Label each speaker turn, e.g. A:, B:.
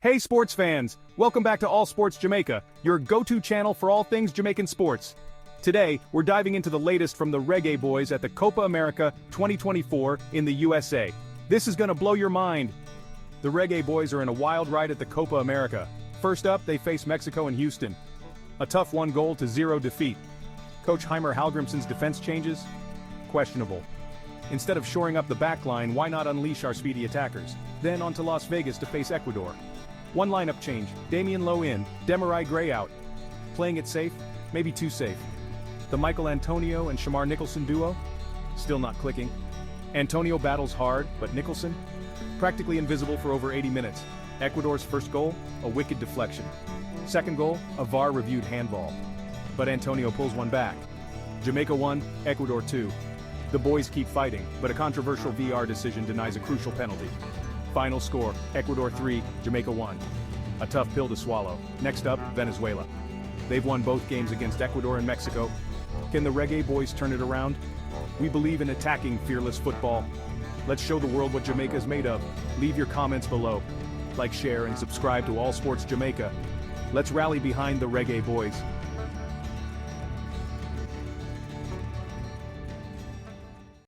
A: Hey sports fans, welcome back to All Sports Jamaica, your go-to channel for all things Jamaican sports. Today, we're diving into the latest from the Reggae Boyz at the Copa America 2024 in the USA. This is gonna blow your mind. The Reggae Boyz are in a wild ride at the Copa America. First up, they face Mexico and Houston. A tough 1-0 defeat. Coach Heimer Hallgrimsson's defense changes? Questionable. Instead of shoring up the backline, why not unleash our speedy attackers? Then on to Las Vegas to face Ecuador. One lineup change, Damian Lowe in, Demarai Gray out. Playing it safe? Maybe too safe. The Antonio and Nicholson duo? Still not clicking. Antonio battles hard, but Nicholson? Practically invisible for over 80 minutes. Ecuador's first goal? A wicked deflection. Second goal? A VAR-reviewed handball. But Antonio pulls one back. Jamaica 1, Ecuador 2. The boys keep fighting, but a controversial VAR decision denies a crucial penalty. Final score, Ecuador 3, Jamaica 1. A tough pill to swallow. Next up, Venezuela. They've won both games against Ecuador and Mexico. Can the Reggae Boyz turn it around? We believe in attacking fearless football. Let's show the world what Jamaica is made of. Leave your comments below. Like, share, and subscribe to All Sports Jamaica. Let's rally behind the Reggae Boyz.